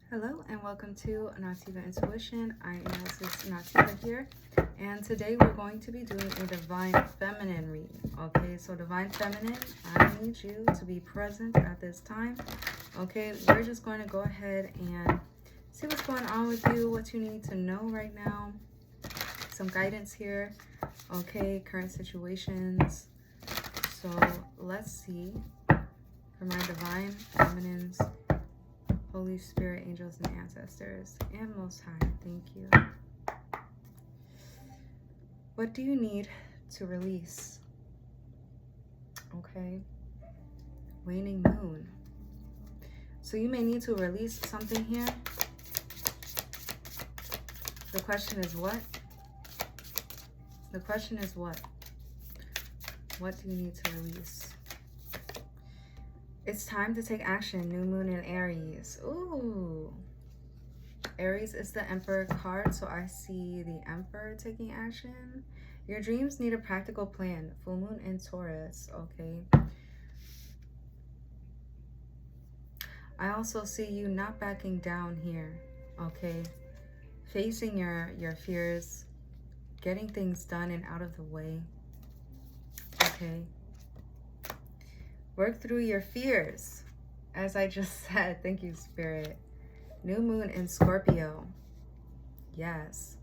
Hello and welcome to Nativa Intuition. I am Mrs. Nativa here, and today we're going to be doing a Divine Feminine reading. Okay, so Divine Feminine, I need you to be present at this time. Okay, we're just going to go ahead and see what's going on with you, what you need to know right now, some guidance here. Okay, current situations. So let's see for my Divine Feminines. Holy Spirit, angels, and ancestors, and Most High, thank you. What do you need to release? Okay. Waning moon. So you may need to release something here. The question is what? The question is what? What do you need to release? It's time to take action. New moon in Aries. Ooh. Aries is the Emperor card, so I see the Emperor taking action. Your dreams need a practical plan. Full moon in Taurus. Okay. I also see you not backing down here. Okay. Facing your fears. Getting things done and out of the way. Okay. Work through your fears. As I just said, thank you, Spirit. New moon in Scorpio. Yes.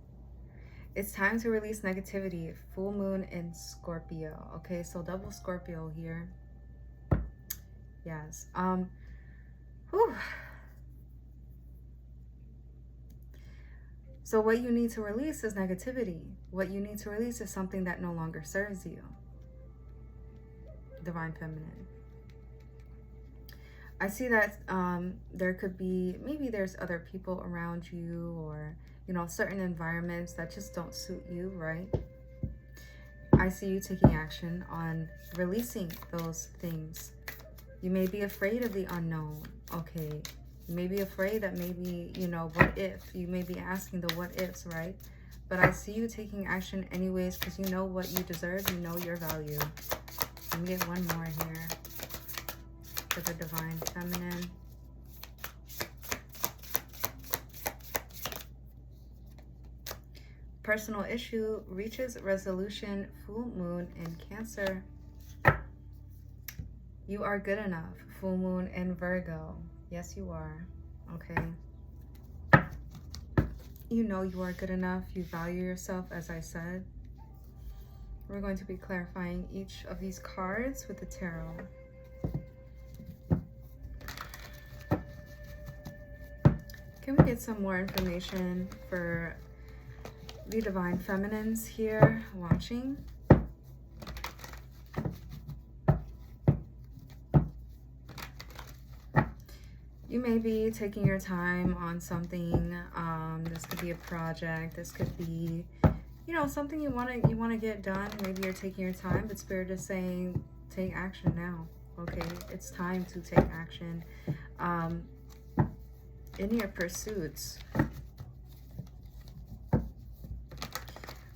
It's time to release negativity. Full moon in Scorpio. Okay, so double Scorpio here. Yes. Whew. So what you need to release is negativity. What you need to release is something that no longer serves you. Divine Feminine. I see that there could be, maybe there's other people around you, or, you know, certain environments that just don't suit you, right? I see you taking action on releasing those things. You may be afraid of the unknown, okay? You may be afraid that maybe, you know, what if? You may be asking the what ifs, right? But I see you taking action anyways, because you know what you deserve, you know your value. Let me get one more here for the Divine Feminine. Personal issue reaches resolution. Full moon in Cancer. You are good enough. Full moon in Virgo. Yes, you are. Okay. You know you are good enough. You value yourself, as I said. We're going to be clarifying each of these cards with the tarot. Can we get some more information for the Divine Feminines here watching? You may be taking your time on something. This could be a project. This could be, you know, something you want to get done. Maybe you're taking your time, but Spirit is saying take action now. Okay, it's time to take action in your pursuits.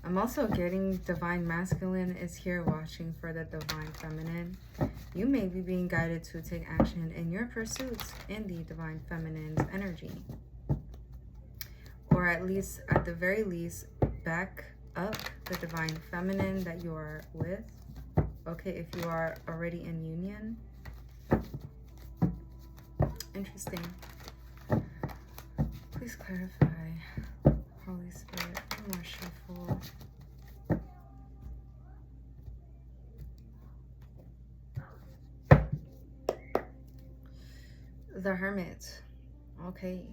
I'm also getting Divine Masculine is here watching for the Divine Feminine. You may be being guided to take action in your pursuits in the Divine Feminine's energy. Or at least, at the very least, back up the Divine Feminine that you are with. Okay, if you are already in union. Interesting. Please clarify. Holy Spirit, one more shuffle. The Hermit. Okay.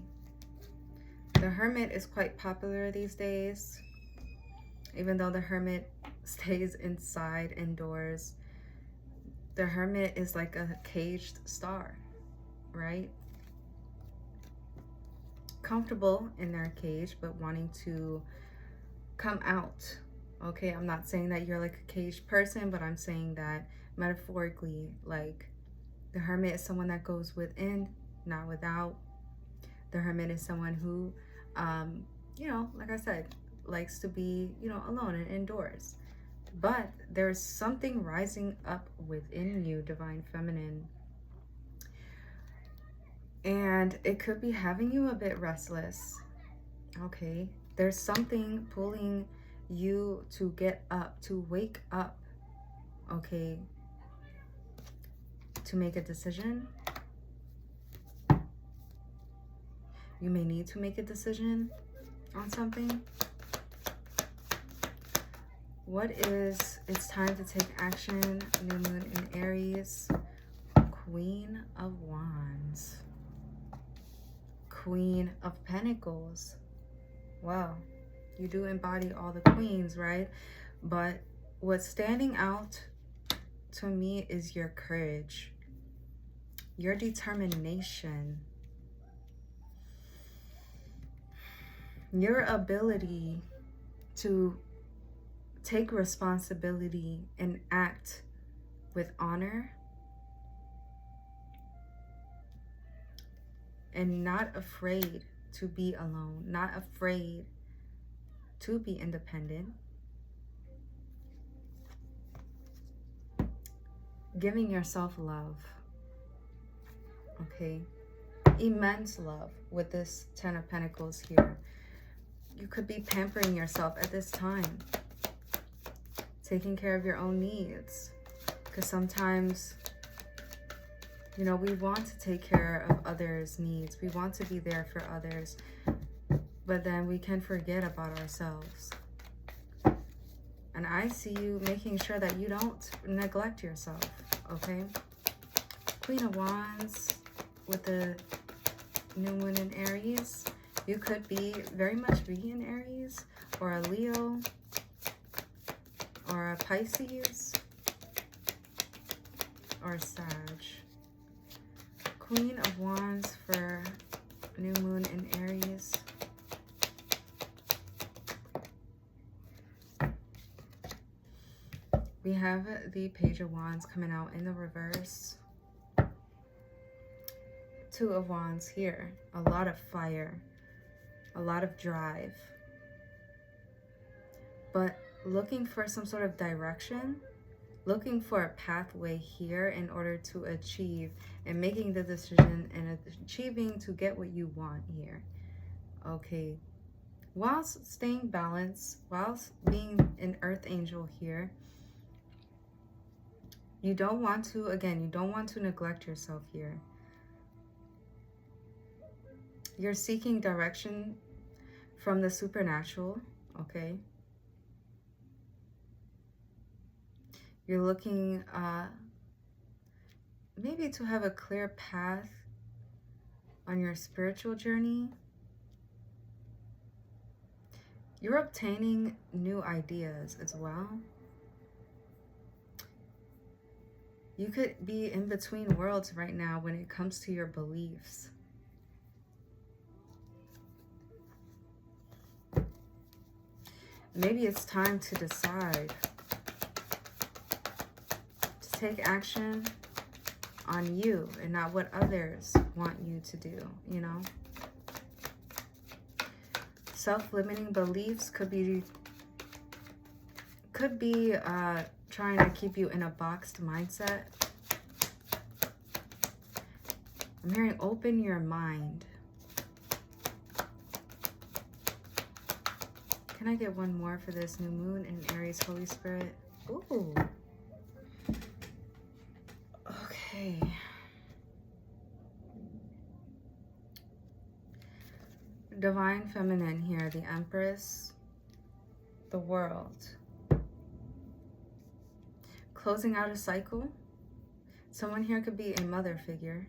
The Hermit is quite popular these days. Even though the Hermit stays inside, indoors, the Hermit is like a caged star, right? Comfortable in their cage, but wanting to come out. Okay, I'm not saying that you're like a caged person, but I'm saying that metaphorically, like, the Hermit is someone that goes within, not without. The Hermit is someone who, you know, like I said, likes to be, you know, alone and indoors. But there's something rising up within you, Divine Feminine. And it could be having you a bit restless. Okay, there's something pulling you to get up, to wake up. Okay, to make a decision. You may need to make a decision on something. What is, it's time to take action. New moon in Aries. Queen of Wands. Queen of Pentacles. Wow, you do embody all the queens, right? But what's standing out to me is your courage, your determination, your ability to take responsibility and act with honor, and not afraid to be alone, not afraid to be independent. Giving yourself love, okay? Immense love with this Ten of Pentacles here. You could be pampering yourself at this time, taking care of your own needs, because sometimes, you know, we want to take care of others' needs. We want to be there for others, but then we can forget about ourselves. And I see you making sure that you don't neglect yourself, okay? Queen of Wands with the new moon in Aries. You could be very much be in Aries, or a Leo, or a Pisces, or a Sag. Queen of Wands for new moon in Aries. We have the Page of Wands coming out in the reverse. Two of Wands here. A lot of fire. A lot of drive. But looking for some sort of direction. Looking for a pathway here in order to achieve, and making the decision and achieving to get what you want here. Okay. Whilst staying balanced, whilst being an earth angel here, you don't want to, again, you don't want to neglect yourself here. You're seeking direction from the supernatural, okay? You're looking maybe to have a clear path on your spiritual journey. You're obtaining new ideas as well. You could be in between worlds right now when it comes to your beliefs. Maybe it's time to decide to take action on you and not what others want you to do, you know? Self-limiting beliefs could be trying to keep you in a boxed mindset. I'm hearing open your mind. Can I get one more for this new moon in Aries, Holy Spirit? Ooh. Okay. Divine Feminine here, the Empress, the World. Closing out a cycle. Someone here could be a mother figure.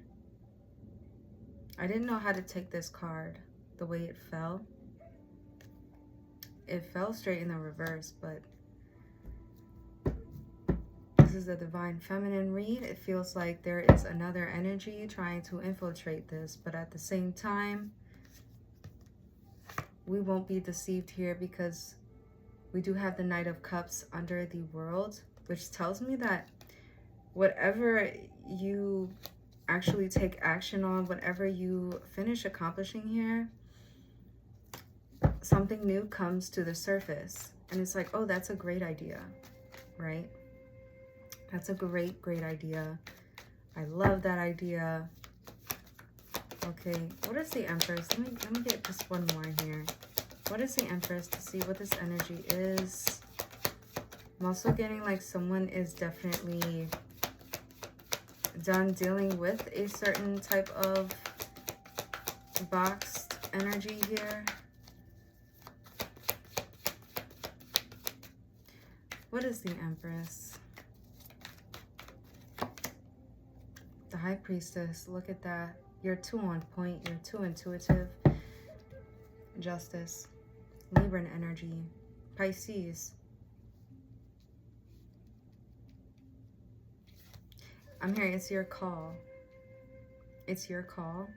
I didn't know how to take this card the way it fell. It fell straight in the reverse, but this is a Divine Feminine read. It feels like there is another energy trying to infiltrate this, but at the same time, we won't be deceived here because we do have the Knight of Cups under the World, which tells me that whatever you actually take action on, whatever you finish accomplishing here, something new comes to the surface. And it's like, oh, that's a great idea, right? That's a great idea. I love that idea. Okay, what is the Empress? Let me get just one more here. What is the Empress to see what this energy is? I'm also getting like someone is definitely done dealing with a certain type of boxed energy here. What is the Empress? The High Priestess, look at that. You're too on point, you're too intuitive. Justice, Libran energy, Pisces. I'm hearing it's your call. It's your call.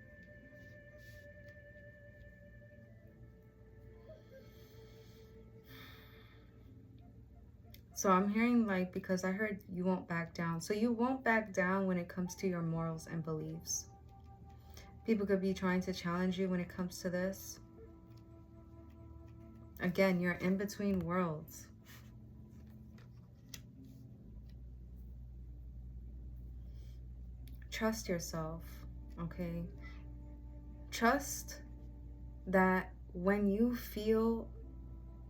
So I'm hearing like, because I heard you won't back down. So you won't back down when it comes to your morals and beliefs. People could be trying to challenge you when it comes to this. Again, you're in between worlds. Trust yourself, okay? Trust that when you feel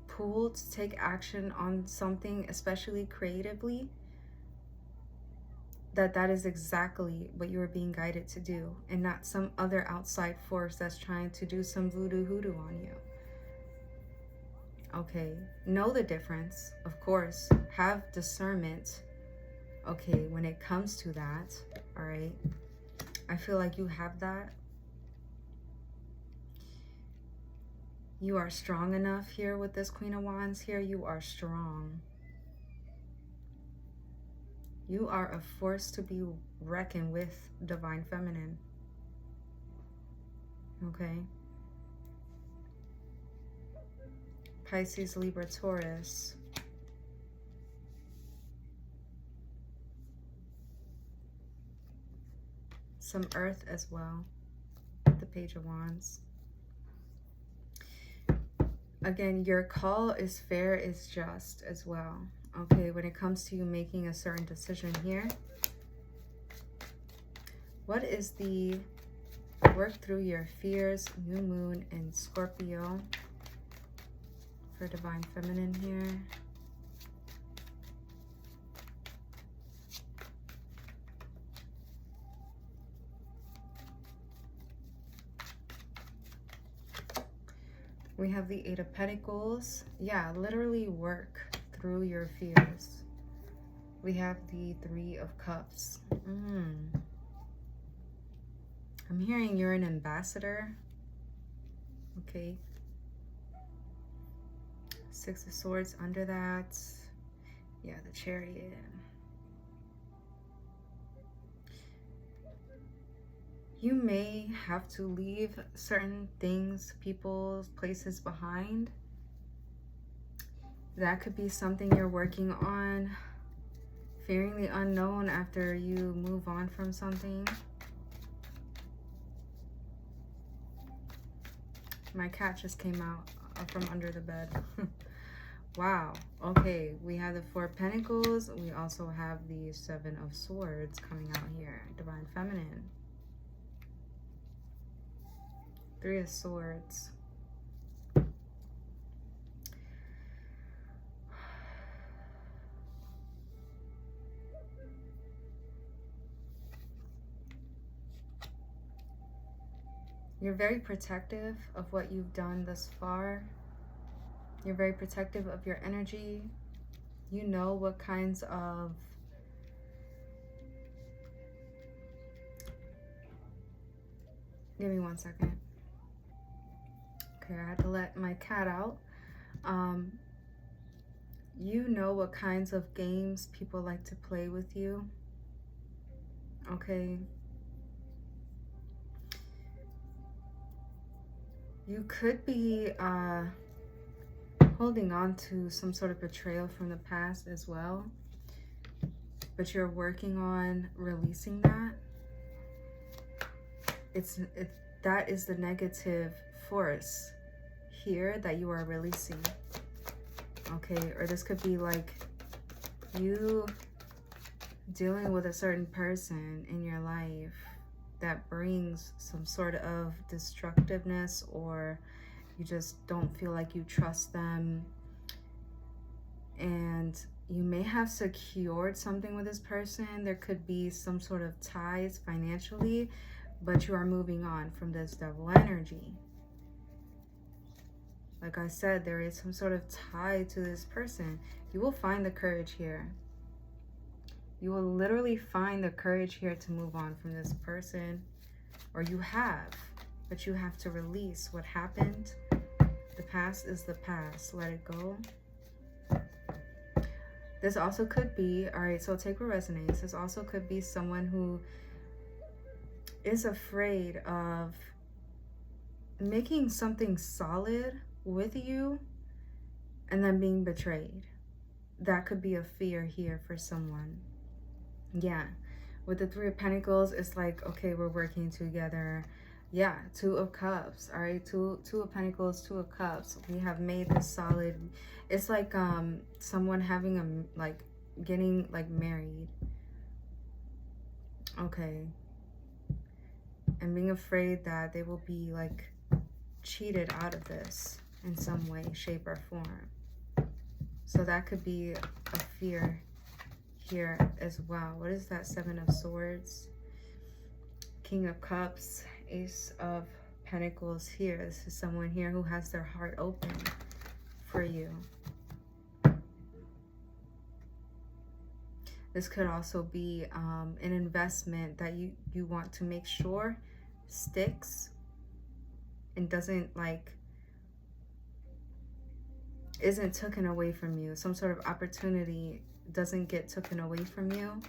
pulled to take action on something, especially creatively, that is exactly what you are being guided to do, and not some other outside force that's trying to do some voodoo hoodoo on you. Okay, know the difference, of course. Have discernment, okay, when it comes to that, all right? I feel like you have that. You are strong enough here with this Queen of Wands here. You are strong. You are a force to be reckoned with, Divine Feminine. Okay? Pisces, Libra, Taurus. Some Earth as well. The Page of Wands. Again, your call is fair, is just as well. Okay, when it comes to you making a certain decision here. What is the work through your fears, new moon in Scorpio for Divine Feminine here? We have the Eight of Pentacles. Yeah, literally work through your fears. We have the Three of Cups. I'm hearing you're an ambassador. Okay. Six of Swords under that. Yeah, the Chariot. You may have to leave certain things, people, places behind. That could be something you're working on. Fearing the unknown after you move on from something. My cat just came out from under the bed. Wow. Okay, we have the Four of Pentacles. We also have the Seven of Swords coming out here. Divine Feminine. Three of Swords. You're very protective of what you've done thus far. You're very protective of your energy. You know what kinds of give me 1 second. Okay, I had to let my cat out. You know what kinds of games people like to play with you. Okay. You could be holding on to some sort of betrayal from the past as well, but you're working on releasing that. That is the negative force here that you are releasing. Okay, or this could be like you dealing with a certain person in your life that brings some sort of destructiveness, or you just don't feel like you trust them. And you may have secured something with this person. There could be some sort of ties financially, but you are moving on from this devil energy. Like I said, there is some sort of tie to this person. You will find the courage here. You will literally find the courage here to move on from this person. Or you have, but you have to release what happened. The past is the past. Let it go. This also could be, all right, so take what resonates. This also could be someone who is afraid of making something solid with you and then being betrayed. That could be a fear here for someone. Yeah, with the Three of Pentacles, it's like, okay, we're working together. Yeah, Two of Cups. All right, two of Pentacles, Two of Cups. We have made this solid. It's like someone having like getting like married. Okay. And being afraid that they will be like cheated out of this in some way, shape, or form. So that could be a fear here as well. What is that? Seven of Swords, King of Cups, Ace of Pentacles here. This is someone here who has their heart open for you. This could also be an investment that you want to make sure sticks and doesn't like, isn't taken away from you. Some sort of opportunity doesn't get taken away from you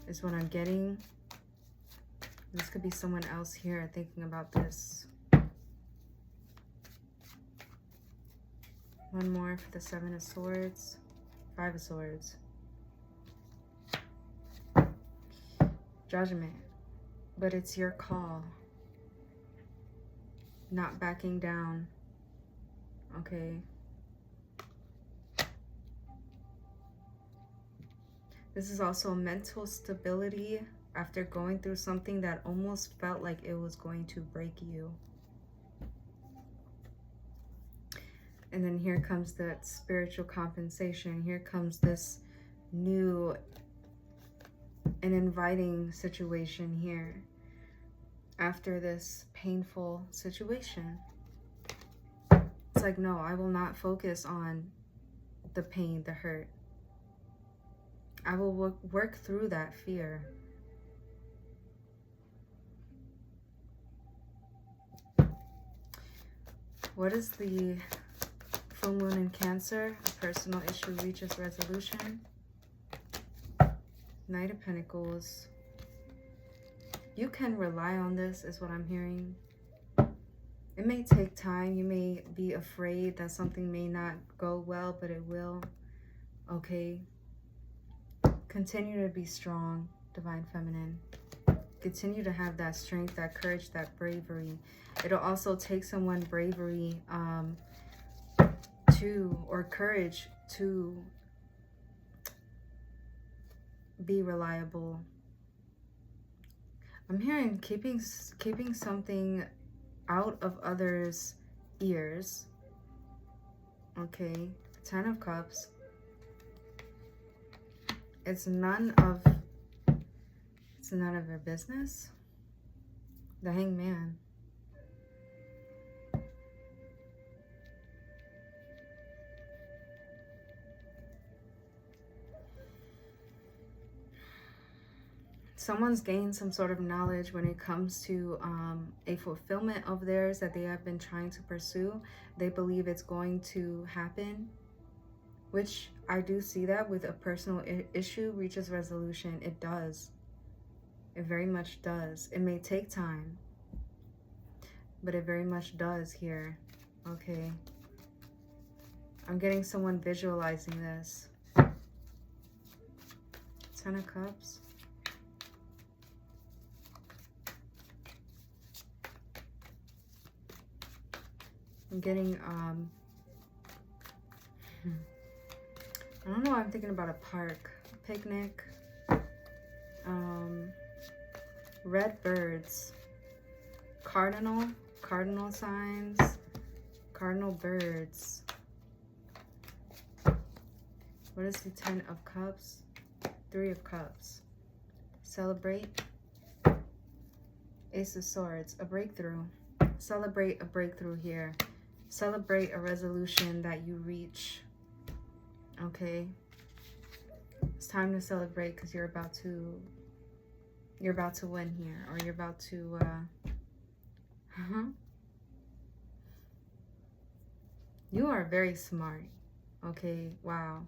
is what I'm getting. This could be someone else here thinking about this. One more for the Seven of Swords, Five of Swords. Judgment. But it's your call. Not backing down. Okay. This is also mental stability after going through something that almost felt like it was going to break you. And then here comes that spiritual compensation. Here comes this new and inviting situation here after this painful situation. It's like, no, I will not focus on the pain, the hurt. I will work through that fear. What is the full moon in Cancer? A personal issue reaches resolution. Knight of Pentacles. You can rely on this, is what I'm hearing. It may take time. You may be afraid that something may not go well, but it will. Okay. Continue to be strong, Divine Feminine. Continue to have that strength, that courage, that bravery. It'll also take someone bravery or courage to be reliable. I'm hearing keeping something out of others' ears. Okay, Ten of Cups. It's none of your business. The Hangman. Someone's gained some sort of knowledge when it comes to a fulfillment of theirs that they have been trying to pursue. They believe it's going to happen, which I do see that with a personal issue reaches resolution. It does. It very much does. It may take time, but it very much does here. Okay. I'm getting someone visualizing this. Ten of Cups. I'm getting, I don't know, I'm thinking about a park, a picnic, red birds, cardinal signs, cardinal birds. What is the 10 of Cups? 3 of Cups. Celebrate. Ace of Swords, a breakthrough. Celebrate a breakthrough here. Celebrate a resolution that you reach. Okay. It's time to celebrate because you're about to win here, or you're about to you are very smart. Okay, wow.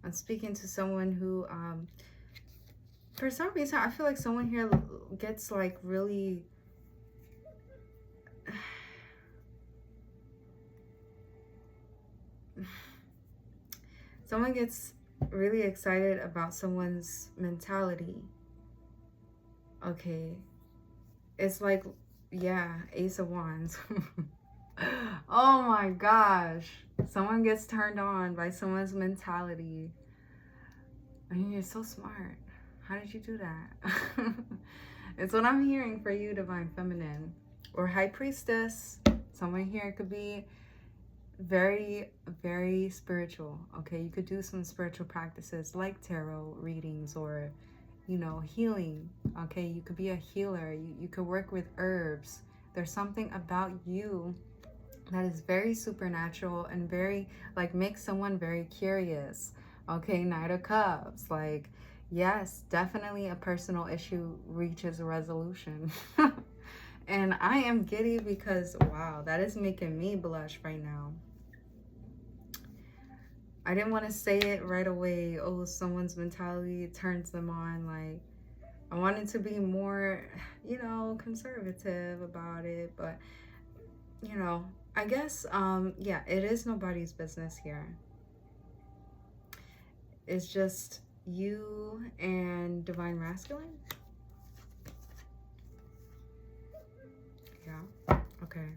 I'm speaking to someone who for some reason I feel like someone here gets like really someone gets really excited about someone's mentality. Okay. It's like, yeah, Ace of Wands. Oh my gosh. Someone gets turned on by someone's mentality. I mean, you're so smart. How did you do that? It's what I'm hearing for you, Divine Feminine. Or High Priestess. Someone here could be very, very spiritual. Okay, you could do some spiritual practices like tarot readings or, you know, healing. Okay, you could be a healer. You could work with herbs. There's something about you that is very supernatural and very, like, makes someone very curious. Okay, Knight of Cups. Like, yes, definitely a personal issue reaches a resolution. And I am giddy because, wow, that is making me blush right now. I didn't want to say it right away. Oh, someone's mentality turns them on. Like, I wanted to be more, you know, conservative about it. But, you know, I guess, yeah, it is nobody's business here. It's just you and Divine Masculine. Yeah, okay.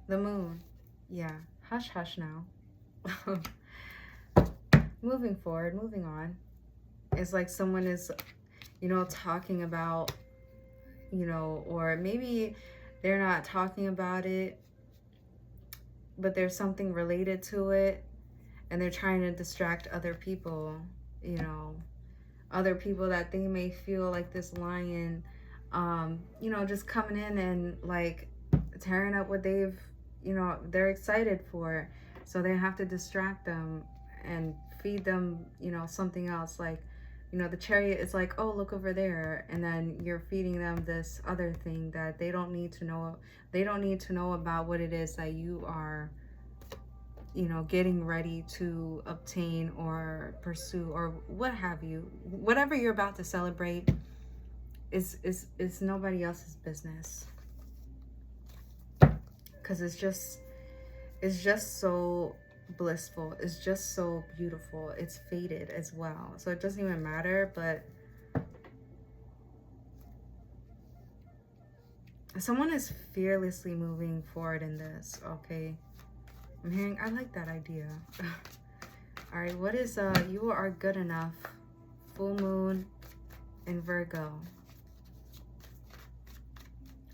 The Moon. Yeah, hush hush now. Moving forward, moving on. It's like someone is, you know, talking about, you know, or maybe they're not talking about it, but there's something related to it, and they're trying to distract other people, you know, other people that they may feel like this lion, you know, just coming in and like tearing up what they've, you know, they're excited for. So they have to distract them and feed them, you know, something else. Like, you know, the chariot is like, oh, look over there. And then you're feeding them this other thing that they don't need to know. They don't need to know about what it is that you are, you know, getting ready to obtain or pursue or what have you. Whatever you're about to celebrate is nobody else's business. Because it's just so blissful. It's just so beautiful. It's faded as well. So it doesn't even matter, but someone is fearlessly moving forward in this, okay? I'm hearing, I like that idea. All right, what is, you are good enough. Full moon in Virgo.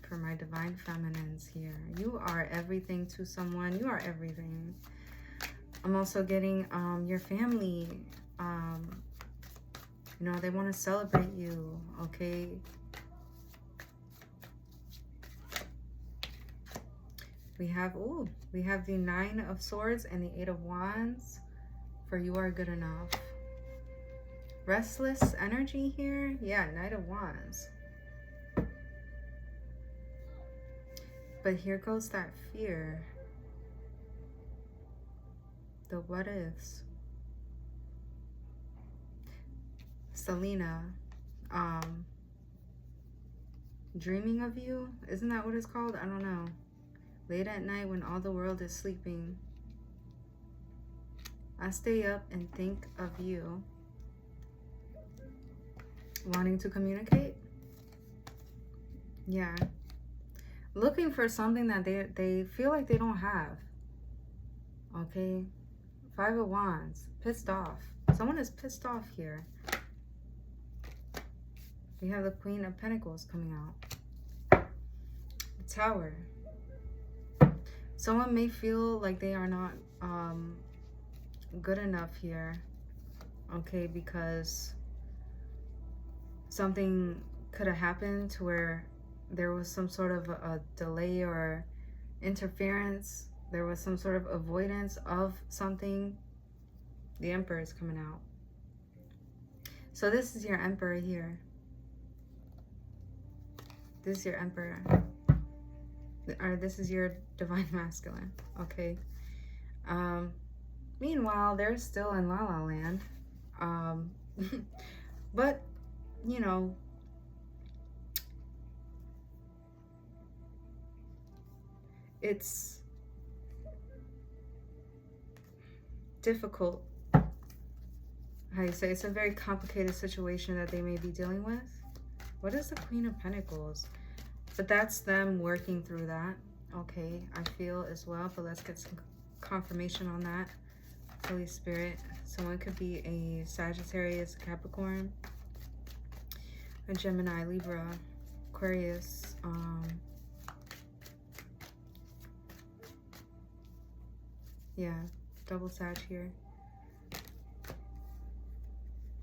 For my Divine Feminines here. You are everything to someone. You are everything. I'm also getting your family. You know, they want to celebrate you, okay? We have the 9 of Swords and the 8 of Wands. For you are good enough. Restless energy here. Yeah, Knight of Wands. But here goes that fear. The what ifs. Selena. Dreaming of you? Isn't that what it's called? I don't know. Late at night when all the world is sleeping. I stay up and think of you. Wanting to communicate? Yeah. Looking for something that they feel like they don't have. Okay? 5 of Wands. Pissed off. Someone is pissed off here. We have the Queen of Pentacles coming out. The Tower. Someone may feel like they are not good enough here, okay, because something could have happened to where there was some sort of a delay or interference. There was some sort of avoidance of something. The Emperor is coming out. So this is your Emperor here. This is your Emperor. Or this is your Divine Masculine, okay? Meanwhile, they're still in La La Land. But, you know, it's difficult. How do you say? It's a very complicated situation that they may be dealing with. What is the Queen of Pentacles? But that's them working through that. Okay, I feel as well. But let's get some confirmation on that. Holy Spirit. Someone could be a Sagittarius, Capricorn, a Gemini, Libra, Aquarius, yeah, double Sag here.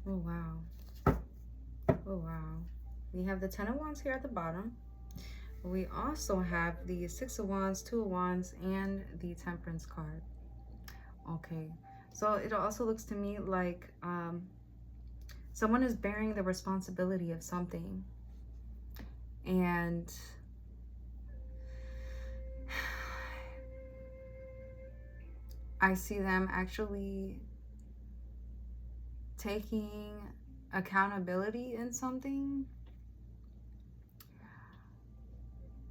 Oh, wow. Oh, wow. We have the Ten of Wands here at the bottom. We also have the Six of Wands, Two of Wands, and the Temperance card. Okay. So it also looks to me like someone is bearing the responsibility of something. And I see them actually taking accountability in something.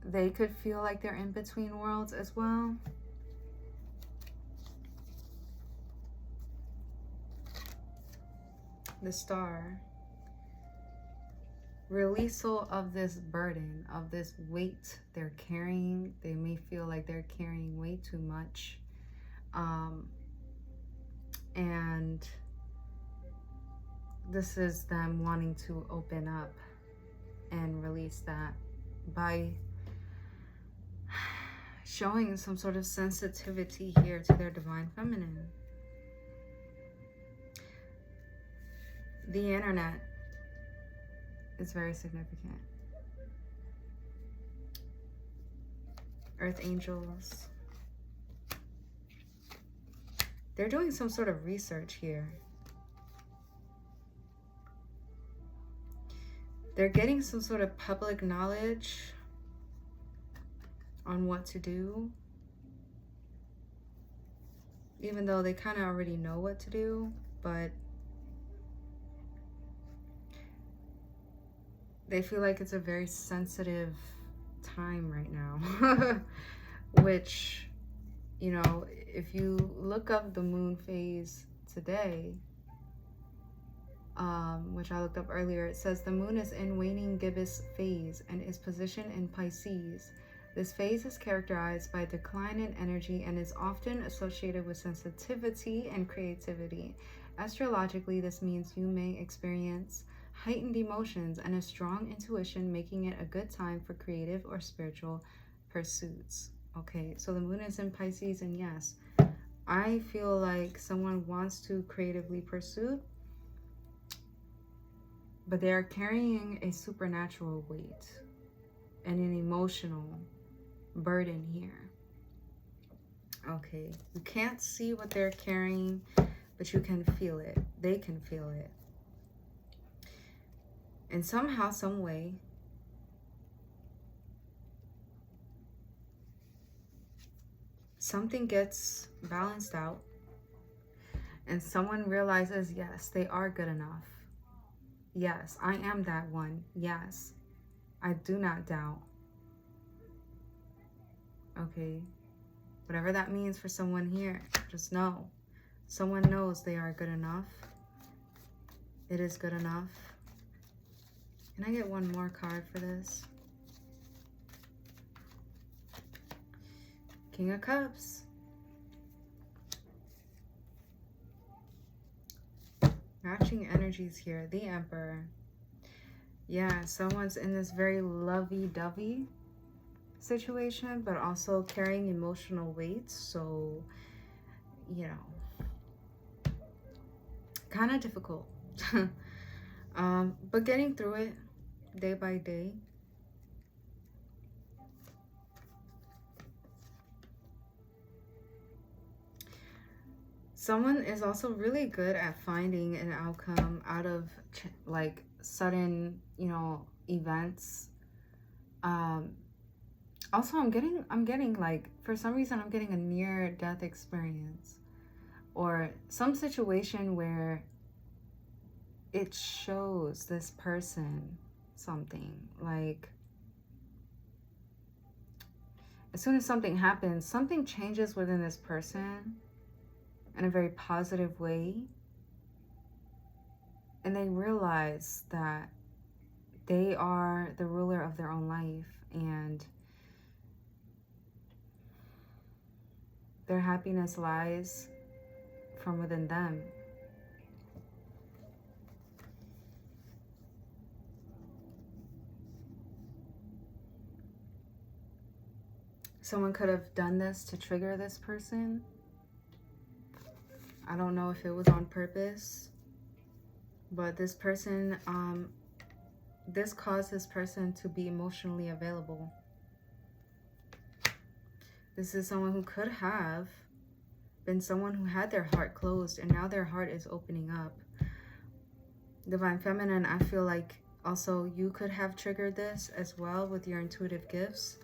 They could feel like they're in between worlds as well. The Star. Releasal of this burden, of this weight they're carrying. They may feel like they're carrying way too much. And this is them wanting to open up and release that by showing some sort of sensitivity here to their Divine Feminine. The internet is very significant. Earth Angels. They're doing some sort of research here. They're getting some sort of public knowledge on what to do, even though they kind of already know what to do, but they feel like it's a very sensitive time right now. Which, you know, if you look up the moon phase today, which I looked up earlier, it says the moon is in waning gibbous phase and is positioned in Pisces. This phase is characterized by decline in energy and is often associated with sensitivity and creativity. Astrologically, this means you may experience heightened emotions and a strong intuition, making it a good time for creative or spiritual pursuits. Okay, so the moon is in Pisces, and yes, I feel like someone wants to creatively pursue, but they are carrying a supernatural weight and an emotional burden here. Okay, you can't see what they're carrying, but you can feel it. They can feel it. And somehow, some way, something gets balanced out and someone realizes, yes, they are good enough. Yes, I am that one. Yes, I do not doubt. Okay, whatever that means for someone here, just know. Someone knows they are good enough. It is good enough. Can I get one more card for this? King of Cups. Matching energies here. The Emperor. Yeah, someone's in this very lovey-dovey situation, but also carrying emotional weight. So, you know, kind of difficult. But getting through it day by day. Someone is also really good at finding an outcome out of like sudden, you know, events. Also, I'm getting like, for some reason, I'm getting a near death experience or some situation where it shows this person something. Like, as soon as something happens, something changes within this person in a very positive way, and they realize that they are the ruler of their own life, and their happiness lies from within them. Someone could have done this to trigger this person. I don't know if it was on purpose, but this person, this caused this person to be emotionally available. This is someone who could have been someone who had their heart closed, and now their heart is opening up. Divine Feminine, I feel like also you could have triggered this as well with your intuitive gifts.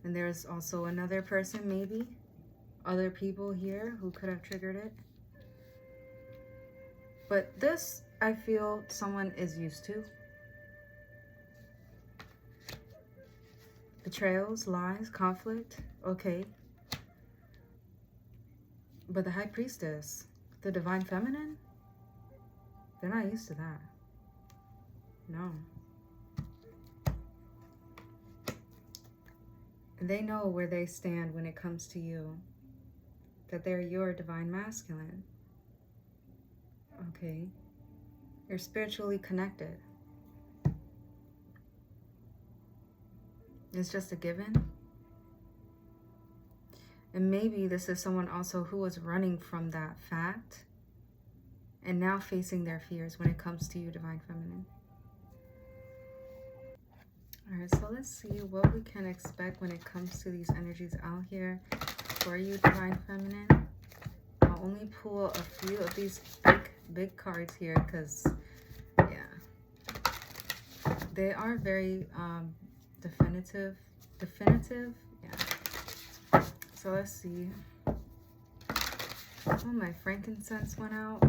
And there's also another person, maybe other people here who could have triggered it. But this, I feel someone is used to. Betrayals, lies, conflict, okay. But the High Priestess, the Divine Feminine, they're not used to that. No. They know where they stand when it comes to you. That they're your Divine Masculine. Okay. You're spiritually connected. It's just a given. And maybe this is someone also who was running from that fact and now facing their fears when it comes to you, Divine Feminine. All right, so let's see what we can expect when it comes to these energies out here for you, Divine Feminine. I'll only pull a few of these big cards here because, yeah, they are very definitive, yeah. So let's see. Oh, my frankincense went out.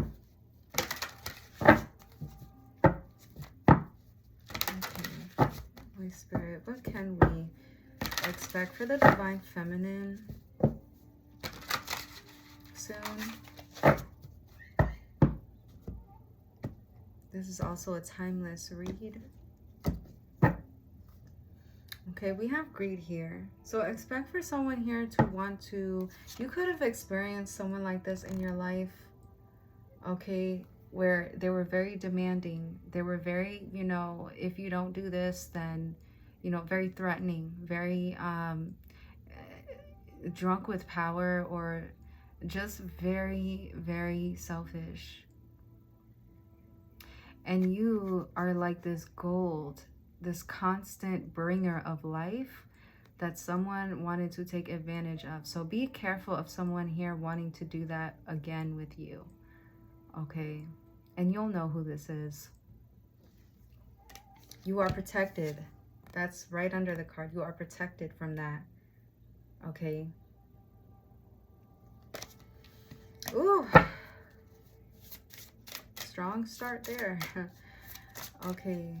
Okay, Holy Spirit, what can we expect for the Divine Feminine soon? This is also a timeless read. Okay, we have greed here. So expect for someone here to want to, you could have experienced someone like this in your life, okay, where they were very demanding. They were very, you know, if you don't do this, then, you know, very threatening, very drunk with power, or just very, very selfish. And you are like this gold, this constant bringer of life that someone wanted to take advantage of. So be careful of someone here wanting to do that again with you, okay? And you'll know who this is. You are protected. That's right under the card. You are protected from that, okay? Ooh, strong start there. Okay.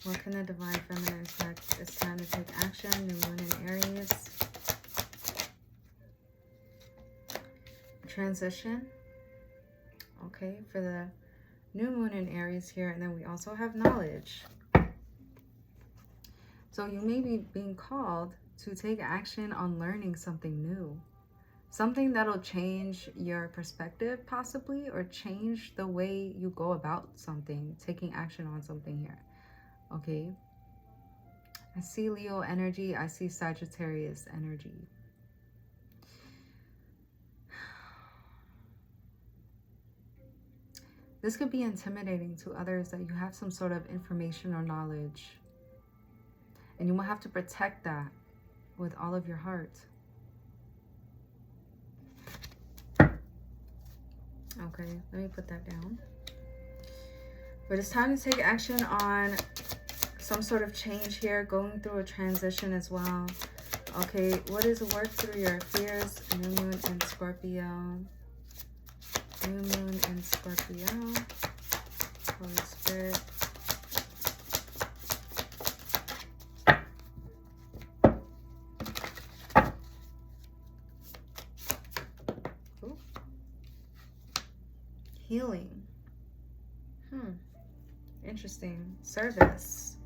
What can the Divine Feminine expect? It's time to take action. New Moon in Aries. Transition. Okay, for the New Moon in Aries here. And then we also have knowledge. So you may be being called to take action on learning something new. something that'll change your perspective possibly, or change the way you go about something, taking action on something here. Okay, I see Leo energy, I see Sagittarius energy. This could be intimidating to others, that you have some sort of information or knowledge, and you will have to protect that with all of your heart. Okay, let me put that down. But it's time to take action on some sort of change here, going through a transition as well. Okay, what is work through your fears? New moon in Scorpio. New moon in Scorpio. Holy Spirit. Ooh. Healing. Interesting. Service.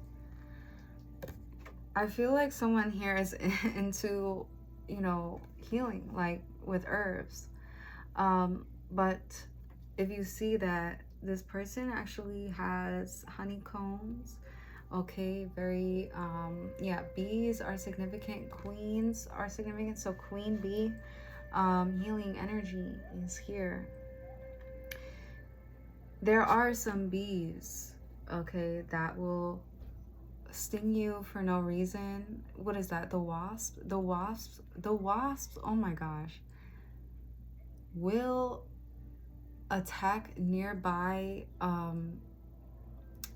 I feel like someone here is into, you know, healing, like with herbs. But if you see that this person actually has honeycombs, okay, very, yeah, bees are significant, queens are significant. So queen bee, healing energy is here. There are some bees, okay, that will sting you for no reason. What is that? The wasp? The wasps, oh my gosh, will attack nearby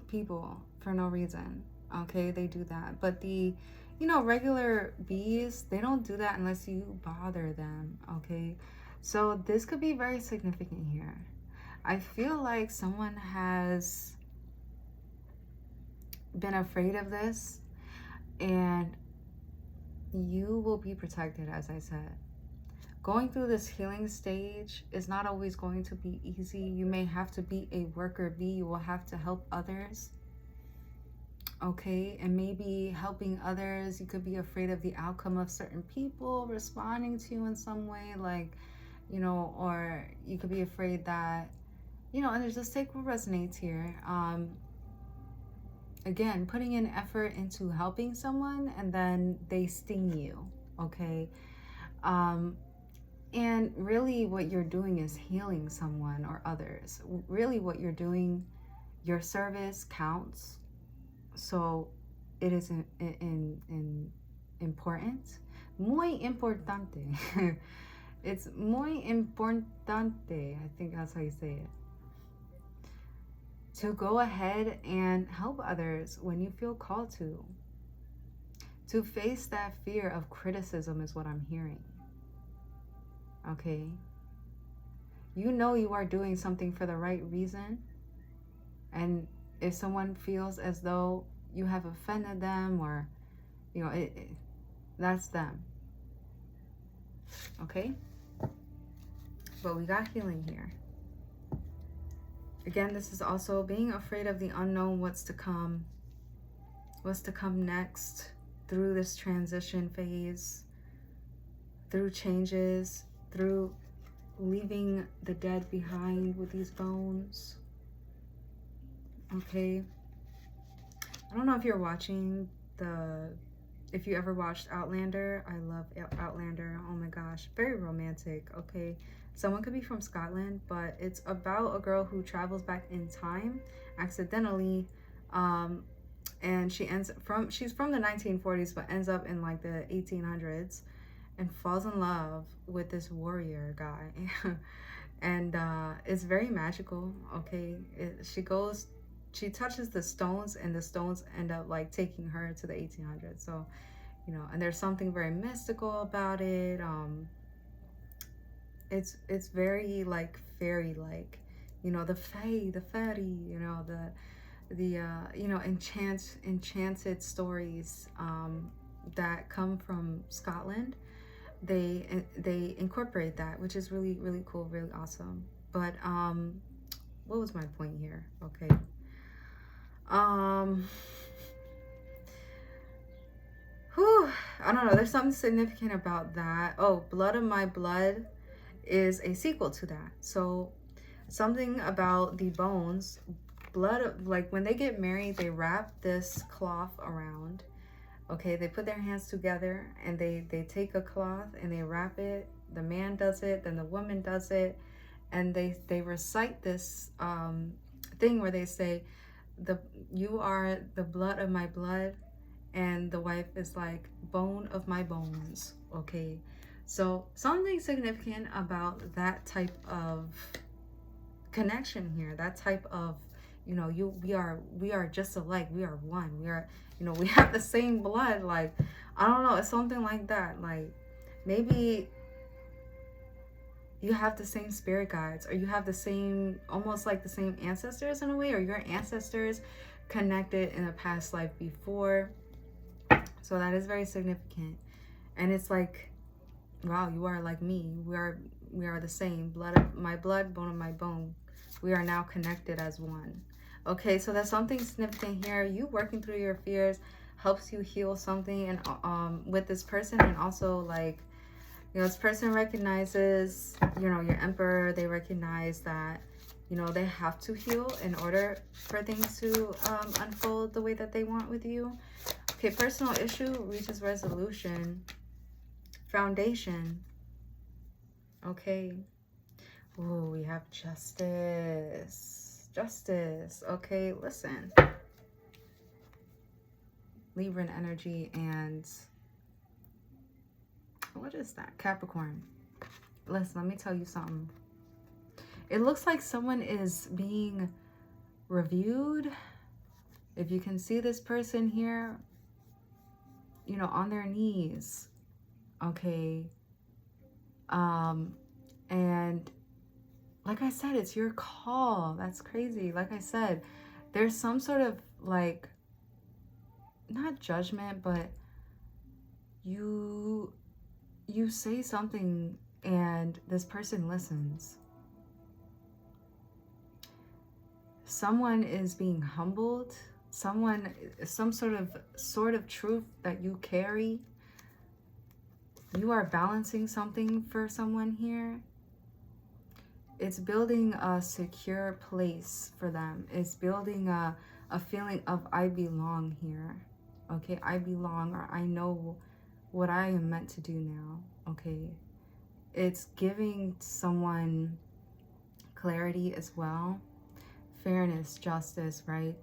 people for no reason. Okay, they do that. But the, you know, regular bees, they don't do that unless you bother them. Okay, so this could be very significant here. I feel like someone has been afraid of this, and you will be protected. As I said, going through this healing stage is not always going to be easy. You may have to be a worker bee. You will have to help others, okay? And maybe helping others, you could be afraid of the outcome of certain people responding to you in some way, like, you know, or you could be afraid that, you know, and just take what resonates here. Again, putting in effort into helping someone, and then they sting you, okay? And really what you're doing is healing someone or others. Really what you're doing, your service counts. So it is important. Muy importante. It's muy importante. I think that's how you say it. To go ahead and help others when you feel called to. To face that fear of criticism is what I'm hearing. Okay? You know you are doing something for the right reason. And if someone feels as though you have offended them, or, you know, that's them. Okay? But we got healing here. Again, this is also being afraid of the unknown, what's to come next through this transition phase, through changes, through leaving the dead behind with these bones. Okay. I don't know if you're watching if you ever watched Outlander. I love Outlander. Oh my gosh. Very romantic. Okay. Someone could be from Scotland, but it's about a girl who travels back in time accidentally. And she's from the 1940s, but ends up in like the 1800s and falls in love with this warrior guy. And it's very magical. Okay. She touches the stones, and the stones end up like taking her to the 1800s. So, you know, and there's something very mystical about it. It's very like fairy-like, you know, the fae, the fairy, you know, the you know, enchanted stories that come from Scotland. They incorporate that, which is really, really cool, really awesome. But what was my point here? Okay. I don't know, there's something significant about that. Oh, Blood of My Blood is a sequel to that. So something about the bones, blood, like when they get married, they wrap this cloth around. Okay, they put their hands together and they take a cloth and they wrap it. The man does it, then the woman does it, and they recite this thing where they say, you are the blood of my blood, and the wife is like, bone of my bones. Okay, so something significant about that type of connection here, that type of, you know, we are just alike, we are one, we are, you know, we have the same blood. Like, I don't know, it's something like that. Like, maybe you have the same spirit guides, or you have the same, almost like the same ancestors in a way, or your ancestors connected in a past life before. So that is very significant. And it's like, wow, you are like me. We are the same. Blood of my blood, bone of my bone. We are now connected as one. Okay, so that's something significant here. You working through your fears helps you heal something, and with this person. And also, like, you know, this person recognizes, you know, your emperor. They recognize that, you know, they have to heal in order for things to unfold the way that they want with you. Okay, personal issue reaches resolution. Foundation. Okay. Oh, we have justice. Justice. Okay, listen. Libran energy and what is that? Capricorn. Listen, let me tell you something. It looks like someone is being reviewed. If you can see this person here, you know, on their knees. Okay. And like I said, it's your call. That's crazy. Like I said, there's some sort of, like, not judgment, but you say something and this person listens. Someone is being humbled. Some sort of truth that you carry. You are balancing something for someone here. It's building a secure place for them. It's building a feeling of I belong here. Okay, I belong, or I know what I am meant to do now. Okay, it's giving someone clarity as well. Fairness, justice, right?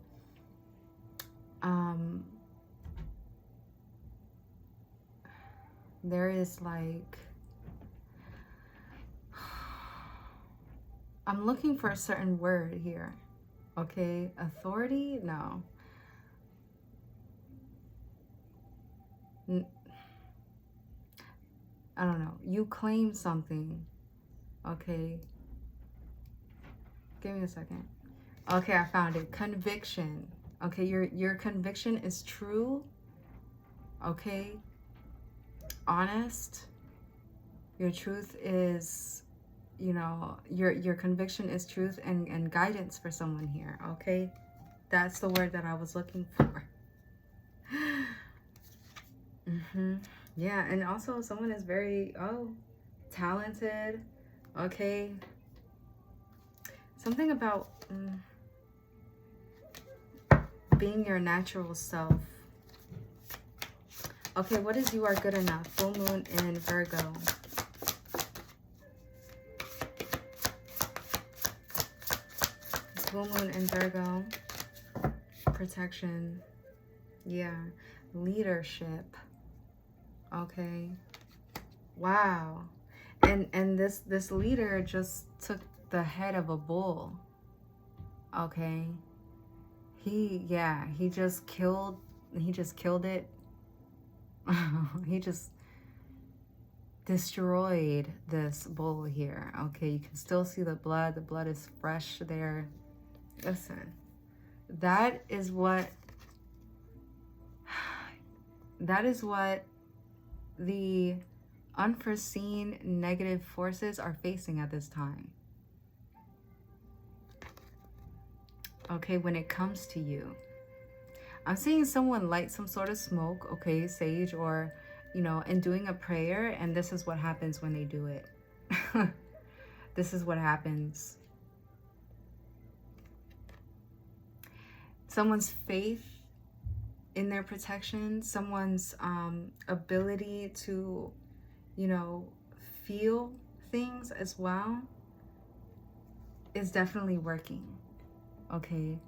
There is, like, I'm looking for a certain word here. Okay, authority? No. I don't know. You claim something. Okay. Give me a second. Okay, I found it. Conviction. Okay, your conviction is true. Okay. Honest. Your truth is, you know, your conviction is truth and guidance for someone here. Okay, that's the word that I was looking for. Yeah, and also someone is very talented. Okay, something about being your natural self. Okay, what is you are good enough? Full moon in Virgo. Full moon in Virgo. Protection. Yeah. Leadership. Okay. Wow. And this leader just took the head of a bull. Okay. He just killed it. He just destroyed this bull here. Okay, you can still see the blood. The blood is fresh there. Listen, that is what the unforeseen negative forces are facing at this time. Okay, when it comes to you, I'm seeing someone light some sort of smoke, okay, sage, or you know, in doing a prayer, and this is what happens when they do it. This is what happens. Someone's faith in their protection, someone's ability to, you know, feel things as well is definitely working. Okay,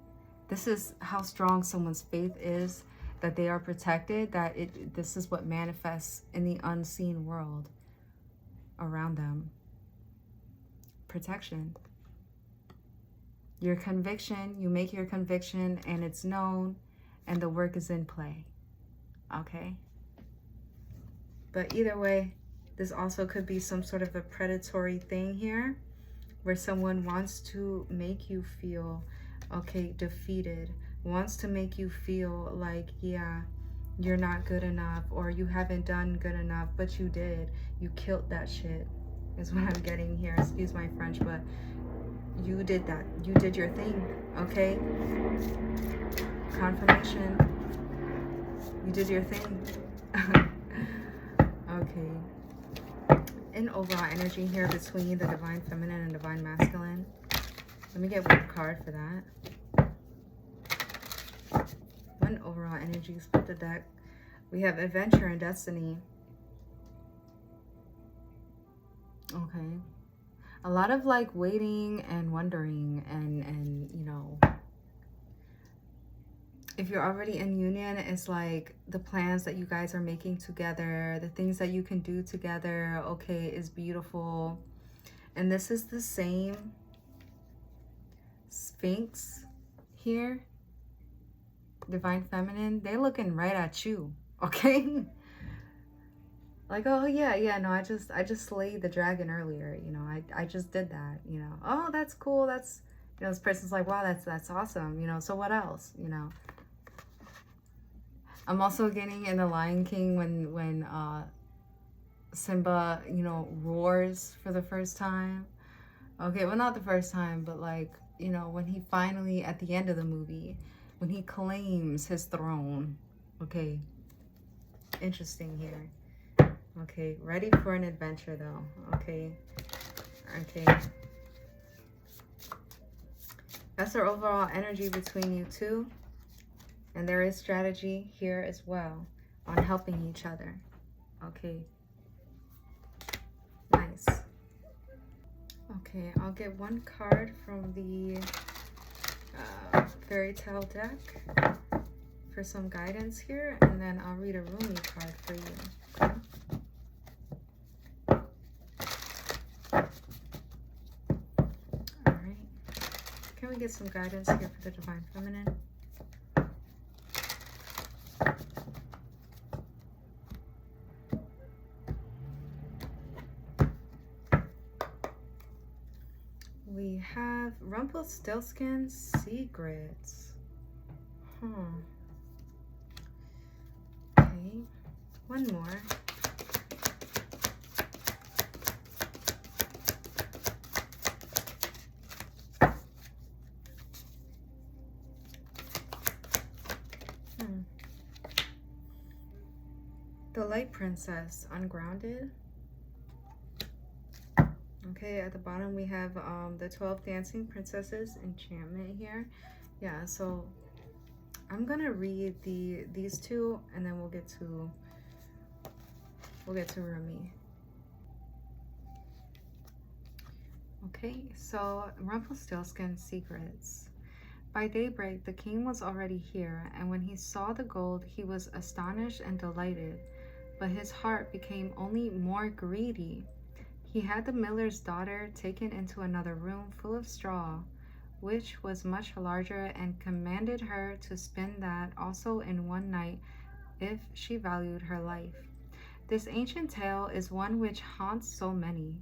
this is how strong someone's faith is, that they are protected, that this is what manifests in the unseen world around them. Protection. Your conviction, you make your conviction and it's known and the work is in play. Okay? But either way, this also could be some sort of a predatory thing here where someone wants to make you feel, okay, defeated, wants to make you feel like, yeah, you're not good enough, or you haven't done good enough, but you did. You killed that shit, is what I'm getting here. Excuse my French, but you did that. You did your thing, okay? Confirmation. You did your thing. Okay. An overall energy here between the Divine Feminine and Divine Masculine. Let me get one card for that. One overall energy, split the deck. We have Adventure and Destiny. Okay. A lot of like waiting and wondering and you know, if you're already in union, it's like the plans that you guys are making together, the things that you can do together, okay, is beautiful. And this is the same Sphinx here, Divine Feminine. They're looking right at you, okay? Like, oh yeah, no, I just slayed the dragon earlier, you know, I just did that, you know. Oh, that's cool. That's, you know, this person's like, wow, that's awesome, you know. So what else, you know? I'm also getting in The Lion King when Simba, you know, roars for the first time. Okay, well, not the first time, but like, you know, when he finally, at the end of the movie, when he claims his throne. Okay, interesting here. Okay, ready for an adventure though. Okay, that's our overall energy between you two. And there is strategy here as well on helping each other. Okay. Nice. Okay, I'll get one card from the fairy tale deck for some guidance here, and then I'll read a Rumi card for you. Okay? Alright. Can we get some guidance here for the Divine Feminine? We have Rumpelstiltskin's Secrets. Okay, one more. The Light Princess, Ungrounded. Okay, at the bottom we have the 12 Dancing Princesses enchantment here. Yeah, so I'm gonna read these two, and then we'll get to Rumi. Okay, so Rumpelstiltskin's Secrets. By daybreak, the king was already here, and when he saw the gold, he was astonished and delighted, but his heart became only more greedy. He had the miller's daughter taken into another room full of straw, which was much larger, and commanded her to spin that also in one night if she valued her life. This ancient tale is one which haunts so many,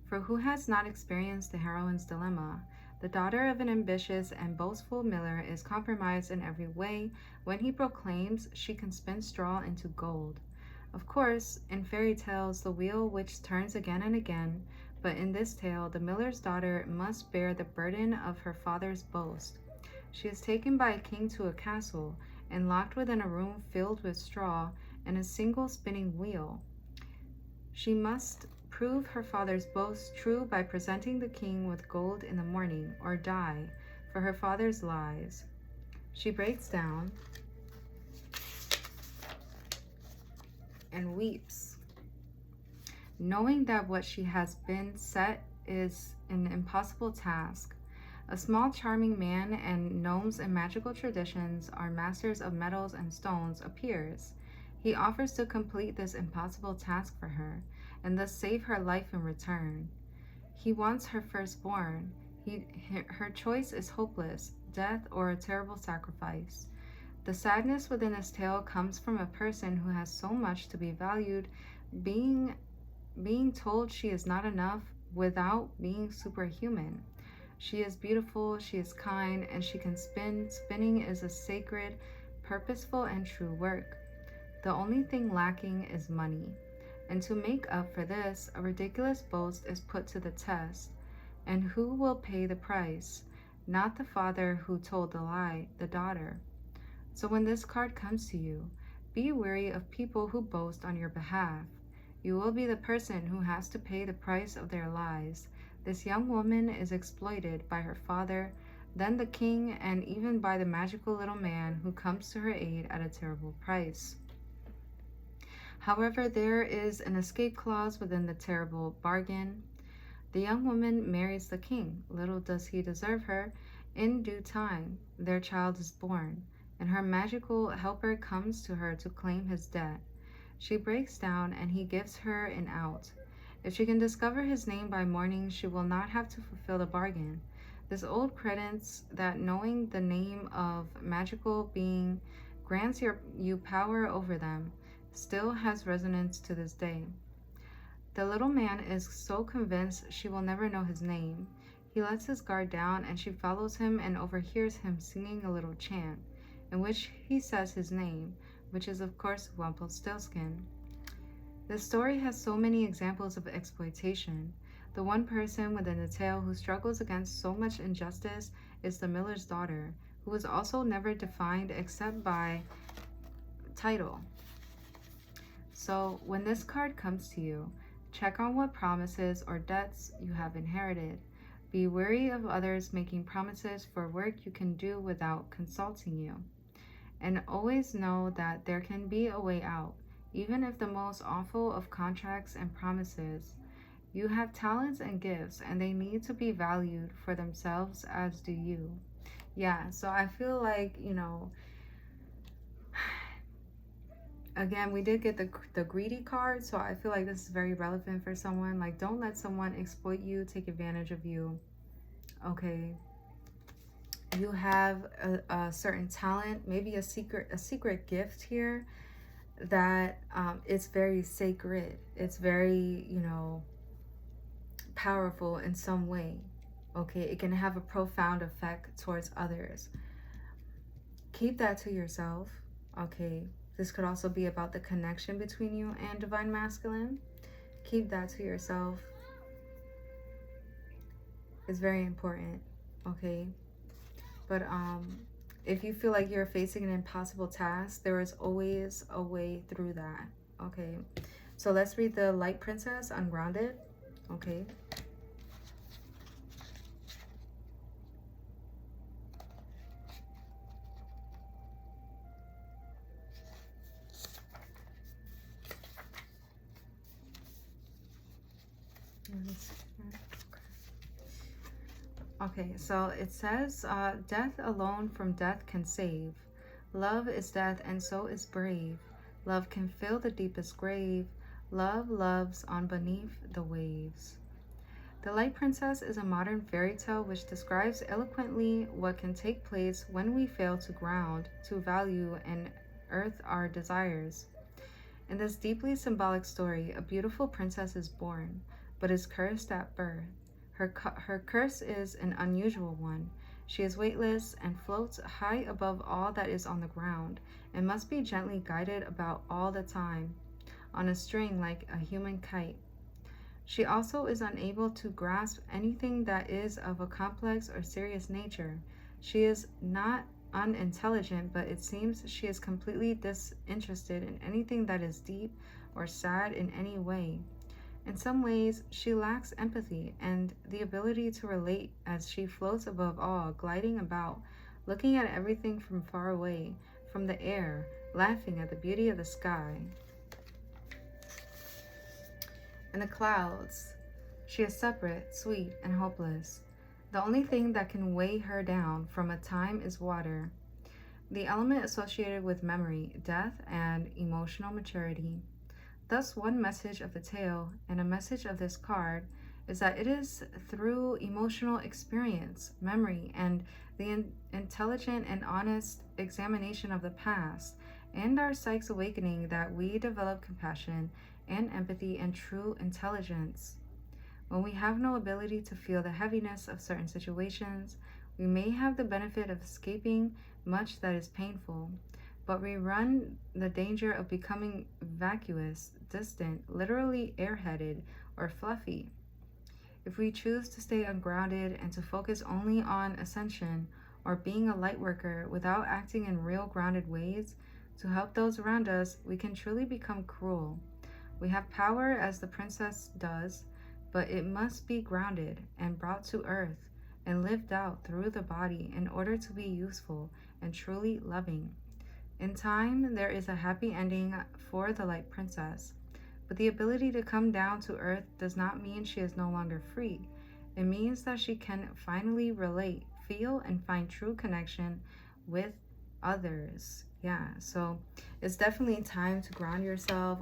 for who has not experienced the heroine's dilemma? The daughter of an ambitious and boastful miller is compromised in every way when he proclaims she can spin straw into gold. Of course, in fairy tales, the wheel which turns again and again, but in this tale, the miller's daughter must bear the burden of her father's boast. She is taken by a king to a castle and locked within a room filled with straw, and a single spinning wheel. She must prove her father's boast true by presenting the king with gold in the morning, or die for her father's lies. She breaks down and weeps, knowing that what she has been set is an impossible task. A small charming man, and gnomes in magical traditions are masters of metals and stones, appears. He offers to complete this impossible task for her, and thus save her life in return. He wants her firstborn. Her choice is hopeless, death or a terrible sacrifice. The sadness within this tale comes from a person who has so much to be valued, being told she is not enough without being superhuman. She is beautiful, she is kind, and she can spin. Spinning is a sacred, purposeful, and true work. The only thing lacking is money. And to make up for this, a ridiculous boast is put to the test. And who will pay the price? Not the father who told the lie, the daughter. So when this card comes to you, be wary of people who boast on your behalf. You will be the person who has to pay the price of their lies. This young woman is exploited by her father, then the king, and even by the magical little man who comes to her aid at a terrible price. However, there is an escape clause within the terrible bargain. The young woman marries the king. Little does he deserve her. In due time, their child is born, and her magical helper comes to her to claim his debt. She breaks down, and he gives her an out. If she can discover his name by morning, she will not have to fulfill the bargain. This old credence that knowing the name of magical being grants you power over them still has resonance to this day. The little man is so convinced she will never know his name. He lets his guard down, and she follows him and overhears him singing a little chant, in which he says his name, which is of course Rumpelstiltskin. This story has so many examples of exploitation. The one person within the tale who struggles against so much injustice is the miller's daughter, who is also never defined except by title. So when this card comes to you, check on what promises or debts you have inherited. Be wary of others making promises for work you can do without consulting you. And always know that there can be a way out, even if the most awful of contracts and promises. You have talents and gifts, and they need to be valued for themselves, as do you. Yeah, so I feel like, again, we did get the greedy card, so I feel like this is very relevant for someone. Like, don't let someone exploit you, take advantage of you. Okay, you have a certain talent, maybe a secret gift here that it's very sacred. It's very, powerful in some way. Okay, it can have a profound effect towards others. Keep that to yourself. Okay, this could also be about the connection between you and Divine Masculine. Keep that to yourself. It's very important. Okay, but if you feel like you're facing an impossible task, there is always a way through that. Okay, so let's read the Light Princess, Ungrounded. Okay. Okay, so it says, death alone from death can save. Love is death, and so is brave. Love can fill the deepest grave. Love loves on beneath the waves. The Light Princess is a modern fairy tale which describes eloquently what can take place when we fail to ground, to value, and earth our desires. In this deeply symbolic story, a beautiful princess is born, but is cursed at birth. Her curse is an unusual one. She is weightless and floats high above all that is on the ground, and must be gently guided about all the time, on a string like a human kite. She also is unable to grasp anything that is of a complex or serious nature. She is not unintelligent, but it seems she is completely disinterested in anything that is deep or sad in any way. In some ways, she lacks empathy and the ability to relate as she floats above all, gliding about, looking at everything from far away, from the air, laughing at the beauty of the sky. In the clouds, she is separate, sweet, and hopeless. The only thing that can weigh her down from a time is water, the element associated with memory, death, and emotional maturity. Thus, one message of the tale and a message of this card is that it is through emotional experience, memory, and the intelligent and honest examination of the past and our psyche's awakening that we develop compassion and empathy and true intelligence. When we have no ability to feel the heaviness of certain situations, we may have the benefit of escaping much that is painful, but we run the danger of becoming vacuous, distant, literally airheaded, or fluffy. If we choose to stay ungrounded and to focus only on ascension or being a light worker without acting in real grounded ways to help those around us, we can truly become cruel. We have power as the princess does, but it must be grounded and brought to earth and lived out through the body in order to be useful and truly loving. In time, there is a happy ending for the light princess, but the ability to come down to earth does not mean she is no longer free. It means that she can finally relate, feel, and find true connection with others. Yeah, so it's definitely time to ground yourself.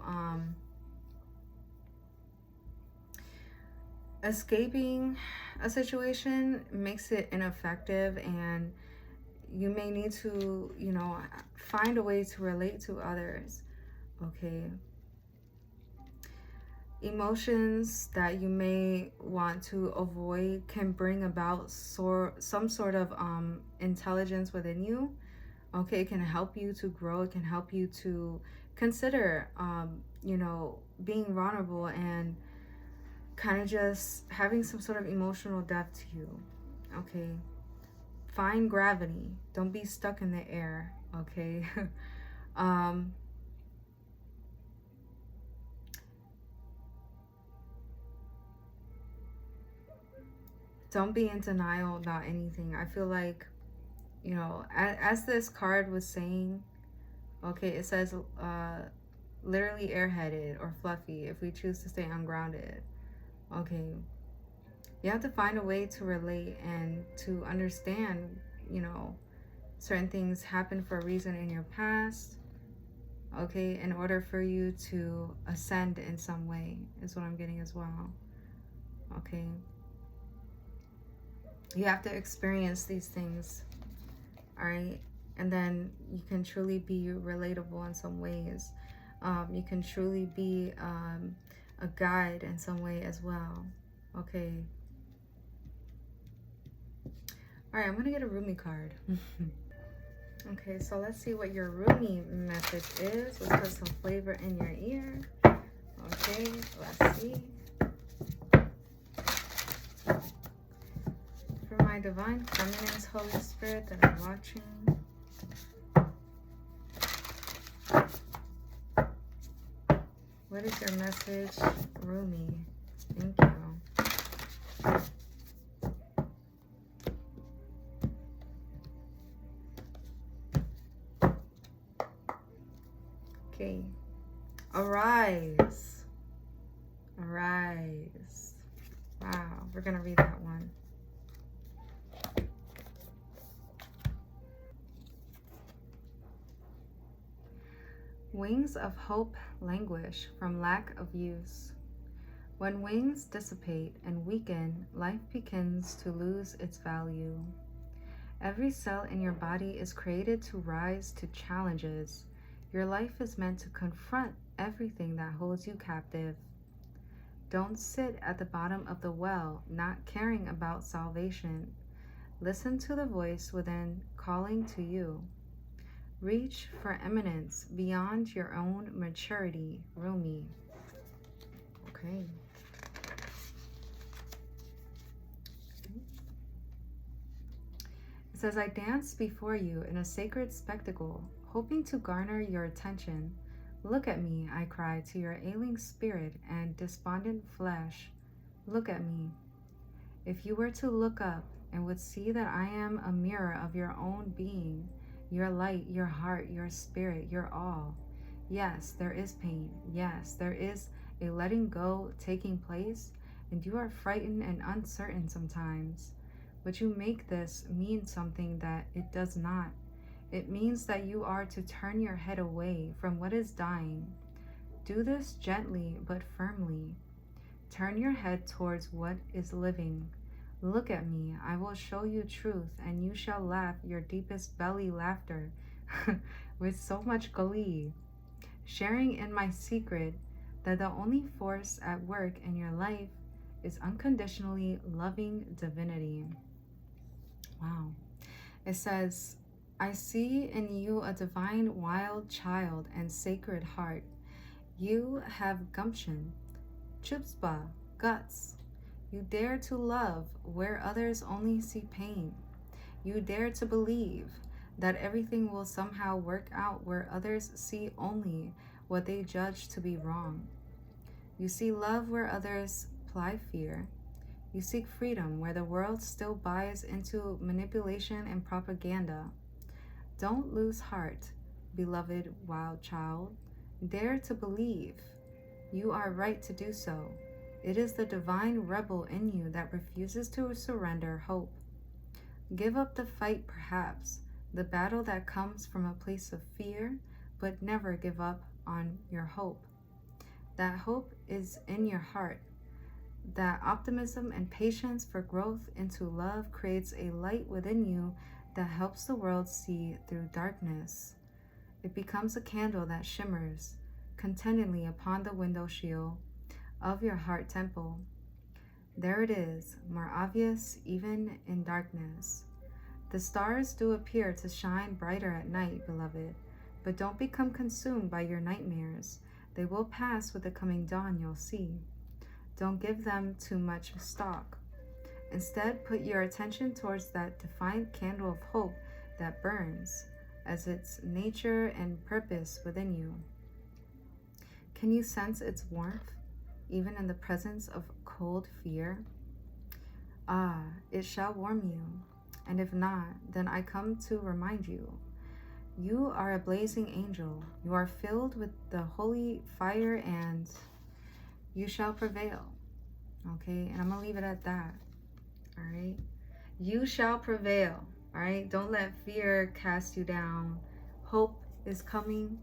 Escaping a situation makes it ineffective, and you may need to, find a way to relate to others. Okay. Emotions that you may want to avoid can bring about some sort of intelligence within you. Okay, it can help you to grow. It can help you to consider, being vulnerable and kind of just having some sort of emotional depth to you. Okay, find gravity. Don't be stuck in the air. Okay. Don't be in denial about anything. I feel like, as this card was saying, okay, it says literally airheaded or fluffy if we choose to stay ungrounded. Okay, you have to find a way to relate and to understand, certain things happen for a reason in your past. Okay, in order for you to ascend in some way is what I'm getting as well. Okay, you have to experience these things, all right, and then you can truly be relatable in some ways. You can truly be a guide in some way as well. Okay, all right, I'm gonna get a Rumi card. Okay, so let's see what your Rumi message is. Let's put some flavor in your ear. Okay, let's see. For my divine feminine's Holy Spirit that I'm watching. What is your message, Rumi? Thank you. Okay. Arise. Arise. Wow. We're going to read that one. Wings of hope languish from lack of use. When wings dissipate and weaken, life begins to lose its value. Every cell in your body is created to rise to challenges. Your life is meant to confront everything that holds you captive. Don't sit at the bottom of the well, not caring about salvation. Listen to the voice within calling to you. Reach for eminence beyond your own maturity, Rumi. Okay. It says, I dance before you in a sacred spectacle, hoping to garner your attention. Look at me, I cry to your ailing spirit and despondent flesh. Look at me. If you were to look up and would see that I am a mirror of your own being, your light, your heart, your spirit, your all. Yes, there is pain. Yes, there is a letting go taking place, and you are frightened and uncertain sometimes. But you make this mean something that it does not. It means that you are to turn your head away from what is dying. Do this gently but firmly. Turn your head towards what is living. Look at me, I will show you truth, and you shall laugh your deepest belly laughter with so much glee, sharing in my secret that the only force at work in your life is unconditionally loving divinity. Wow. It says, I see in you a divine wild child and sacred heart. You have gumption, chutzpah, guts. You dare to love where others only see pain. You dare to believe that everything will somehow work out where others see only what they judge to be wrong. You see love where others apply fear. You seek freedom where the world still buys into manipulation and propaganda. Don't lose heart, beloved wild child. Dare to believe. You are right to do so. It is the divine rebel in you that refuses to surrender hope. Give up the fight, perhaps, the battle that comes from a place of fear, but never give up on your hope. That hope is in your heart. That optimism and patience for growth into love creates a light within you that helps the world see through darkness. It becomes a candle that shimmers contentedly upon the window shield of your heart temple. There it is, more obvious even in darkness. The stars do appear to shine brighter at night, beloved, but don't become consumed by your nightmares. They will pass with the coming dawn, you'll see. Don't give them too much stock. Instead, put your attention towards that defiant candle of hope that burns as its nature and purpose within you. Can you sense its warmth, even in the presence of cold fear? Ah, it shall warm you, and if not, then I come to remind you. You are a blazing angel. You are filled with the holy fire, and you shall prevail. Okay, and I'm gonna leave it at that. All right, you shall prevail. All right, don't let fear cast you down. Hope is coming.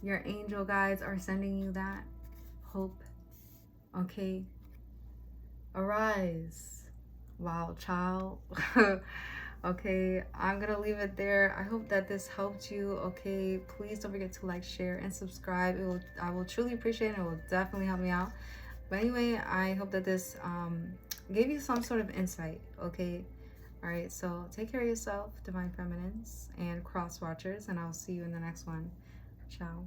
Your angel guides are sending you that hope. Okay, arise, wild child. Okay, I'm gonna leave it there. I hope that this helped you. Okay, please don't forget to like, share, and subscribe. I will truly appreciate it. It will definitely help me out. But anyway, I hope that this gave you some sort of insight. Okay, all right, so take care of yourself, divine feminines and cross watchers, and I'll see you in the next one. Ciao.